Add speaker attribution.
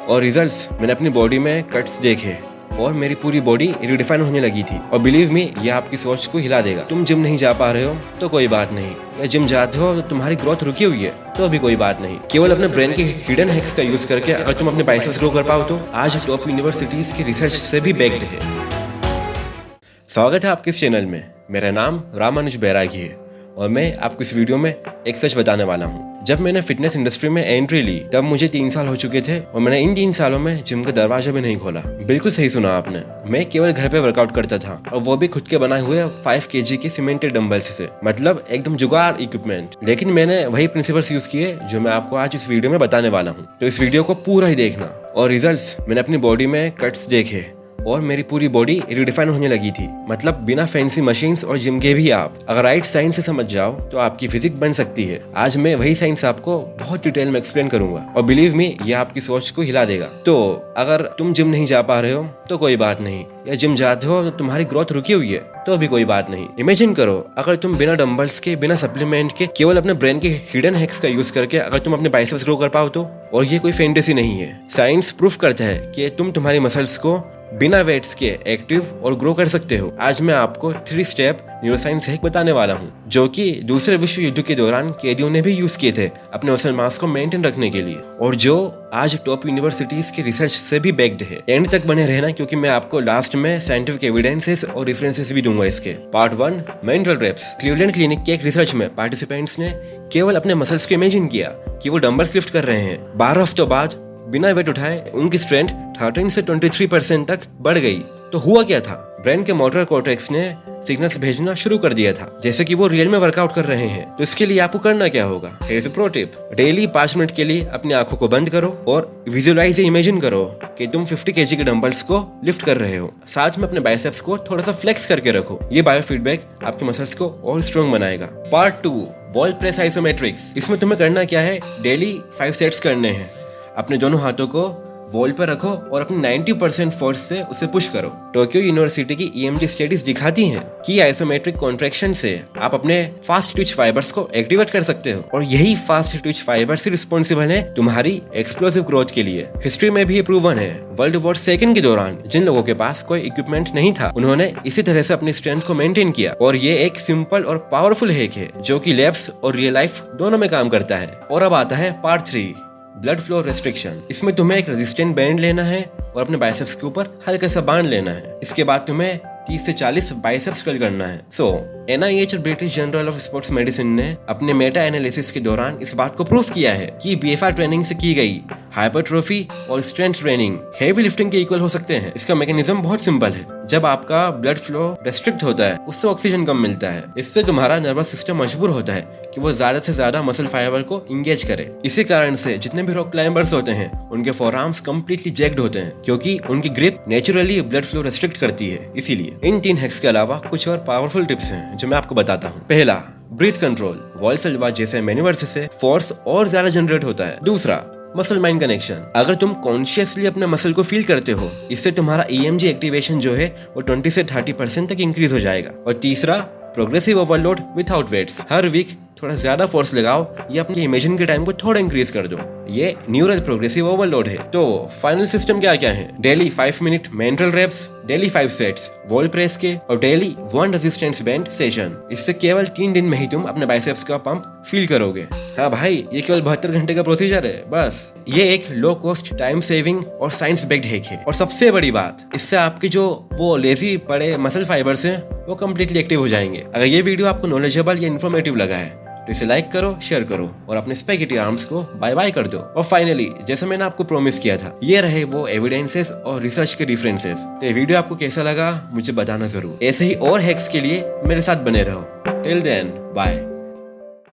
Speaker 1: और रिजल्ट्स मैंने अपनी बॉडी में कट्स देखे और मेरी पूरी बॉडी रिडिफाइन होने लगी थी। और बिलीव मी, ये आपकी सोच को हिला देगा। तुम जिम नहीं जा पा रहे हो तो कोई बात नहीं, या जिम जाते हो तो तुम्हारी ग्रोथ रुकी हुई है तो भी कोई बात नहीं। केवल अपने ब्रेन के हिडन हैक्स का यूज करके अगर तुम अपने बाइसेप्स ग्रो कर पाओ तो आज टॉप यूनिवर्सिटीज की रिसर्च से भी बैक्ड है। स्वागत है आपके इस चैनल में। मेरा नाम रामानुज बैरागी है और मैं आपको इस वीडियो में एक सच बताने वाला हूँ। जब मैंने फिटनेस इंडस्ट्री में एंट्री ली तब मुझे 3 साल हो चुके थे और मैंने इन 3 सालों में जिम का दरवाजा भी नहीं खोला। बिल्कुल सही सुना आपने। मैं केवल घर पे वर्कआउट करता था और वो भी खुद के बनाए हुए 5 kg के सीमेंटेड डंबल्स से, मतलब एकदम जुगाड़ इक्विपमेंट। लेकिन मैंने वही प्रिंसिपल्स यूज किए जो मैं आपको आज इस वीडियो में बताने वाला हूँ, तो इस वीडियो को पूरा ही देखना। और रिजल्ट्स मैंने अपनी बॉडी में कट्स देखे और मेरी पूरी बॉडी रिडिफाइन होने लगी थी, मतलब बिना फैंसी मशीन्स और जिम के भी। आप अगर राइट साइंस से समझ जाओ तो आपकी फिजिक बन सकती है। आज मैं वही साइंस आपको बहुत डिटेल में एक्सप्लेन करूंगा और बिलीव मी, ये आपकी सोच को हिला देगा। तो अगर तुम जिम नहीं जा पा रहे हो तो कोई बात नहीं, या जिम जाते हो तो तुम्हारी ग्रोथ रुकी हुई है तो भी कोई बात नहीं। इमेजिन करो, अगर तुम बिना डंबल्स के, बिना सप्लीमेंट के, केवल अपने ब्रेन के हिडन हैक्स का यूज करके अगर तुम अपने बाइसेप्स ग्रो कर पाओ तो। और ये कोई फैंटेसी नहीं है, साइंस प्रूफ करता है कि तुम तुम्हारी मसल्स को बिना वेट्स के एक्टिव और ग्रो कर सकते हो। आज मैं आपको 3 स्टेप न्यूरोसाइंस हैक बताने वाला हूँ, जो कि दूसरे विश्व युद्ध के दौरान कैदियों ने भी यूज किए थे अपने मसल मास को मेंटेन रखने के लिए, और जो आज टॉप यूनिवर्सिटीज की रिसर्च से भी बैक्ड है। एंड तक बने रहना, क्योंकि मैं आपको लास्ट में साइंटिफिक एविडेंसेस और रेफरेंसेस भी दूंगा इसके। Part 1, mental reps. Cleveland Clinic के एक रिसर्च में पार्टिसिपेंट्स ने केवल अपने मसल्स को इमेजिन किया कि वो डंबल्स लिफ्ट कर रहे हैं। 12 हफ्तों बाद बिना वेट उठाए उनकी स्ट्रेंथ 13 से 23% तक बढ़ गई। तो हुआ क्या था? ब्रेन के मोटर कॉर्टेक्स ने सिग्नल्स भेजना शुरू कर दिया था, जैसे कि वो रियल में वर्कआउट कर रहे हैं। तो इसके लिए आपको करना क्या होगा? हेre's a pro tip। Daily 5 minute के लिए अपनी आंखों को बंद करो और विजुअलाइज, इमेजिन करो कि तुम 50 kg के डंबल्स को लिफ्ट कर रहे हो। साथ में अपने बाइसेप्स को थोड़ा सा फ्लेक्स करके रखो। ये बायो फीडबैक आपके मसल्स को और स्ट्रॉन्ग बनाएगा। Part 2, wall press isometrics. इसमें तुम्हें करना क्या है? डेली 5 सेट्स करने हैं। अपने दोनों हाथों को वॉल पर रखो और अपनी 90% फोर्स से उसे पुश करो। टोक्यो यूनिवर्सिटी की EMG स्टडीज दिखाती हैं कि आइसोमेट्रिक कॉन्ट्रैक्शन से आप अपने फास्ट ट्विच फाइबर्स को एक्टिवेट कर सकते हो, और यही फास्ट ट्विच फाइबर्स ही रिस्पॉन्सिबल है तुम्हारी एक्सप्लोसिव ग्रोथ के लिए। हिस्ट्री में भी ये प्रूवन है। वर्ल्ड वॉर 2 के दौरान जिन लोगों के पास कोई इक्विपमेंट नहीं था, उन्होंने इसी तरह से अपनी स्ट्रेंथ को मेंटेन किया। और ये एक सिंपल और पावरफुल हैक है जो कि लैब्स और रियल लाइफ दोनों में काम करता है। और अब आता है पार्ट 3, ब्लड फ्लो रेस्ट्रिक्शन। इसमें तुम्हें एक रेजिस्टेंट बैंड लेना है और अपने बाइसेप्स के ऊपर हल्का सा बांध लेना है। इसके बाद तुम्हें 30 से 40 बाइसेप्स कर्ल करना है। NIH और British journal of sports medicine ने अपने मेटा एनालिसिस के दौरान इस बात को प्रूफ किया है कि BFR ट्रेनिंग से की गई हाइपरट्रोफी और स्ट्रेंथ ट्रेनिंग हेवी लिफ्टिंग के इक्वल हो सकते हैं। इसका मैकेनिज्म बहुत सिंपल है। जब आपका ब्लड फ्लो रेस्ट्रिक्ट होता है, उससे ऑक्सीजन कम मिलता है। इससे तुम्हारा नर्वस सिस्टम मजबूर होता है कि वो ज्यादा से ज्यादा मसल फाइबर को इंगेज करे। इसी कारण से जितने भी रॉक क्लाइंबर्स होते हैं, उनके फोरआर्म्स कंप्लीटली जैक्ड होते हैं, क्योंकि उनकी grip naturally blood flow restrict करती है। इसीलिए इन 3 हैक्स के अलावा कुछ और पावरफुल टिप्स हैं जो मैं आपको बताता हूँ। पहला, ब्रीथ कंट्रोल। वॉल्सल्वा जैसे मैन्यूवर्स से फोर्स और ज्यादा जनरेट होता है। दूसरा, मसल माइंड कनेक्शन। अगर तुम कॉन्शियसली अपने मसल को फील करते हो, इससे तुम्हारा EMG एक्टिवेशन जो है वो 20 से 30% तक इंक्रीज हो जाएगा। और तीसरा, प्रोग्रेसिव ओवरलोड विदाउट वेट्स। हर वीक थोड़ा ज्यादा फोर्स लगाओ या अपने इमेजिन के टाइम को थोड़ा इंक्रीज कर दो। ये न्यूरल प्रोग्रेसिव ओवरलोड है। तो फाइनल सिस्टम क्या क्या है? Daily 5 minute mental reps, daily 5 sets wall press के, और डेली 1 रेजिस्टेंस बैंड सेशन। इससे केवल 3 दिन में ही तुम अपने बाइसेप्स का पंप फील करोगे। हाँ भाई, ये केवल 72 घंटे का प्रोसीजर है बस। ये एक लो कॉस्ट, टाइम सेविंग और साइंस बेस्ड हैक है। और सबसे बड़ी बात, इससे आपके जो वो लेजी पड़े मसल फाइबर्स हैं वो कम्प्लीटली एक्टिव हो जाएंगे। अगर ये वीडियो आपको नॉलेजेबल या इन्फॉर्मेटिव लगा है तो इसे लाइक करो, शेयर करो और अपने स्पैगेटी आर्म्स को बाय बाय कर दो। और फाइनली, जैसे मैंने आपको प्रॉमिस किया था, ये रहे वो एविडेंसेस और रिसर्च के रेफरेंसेस। तो ये वीडियो आपको कैसा लगा मुझे बताना जरूर। ऐसे ही और हैक्स के लिए मेरे साथ बने रहो। Till then, bye.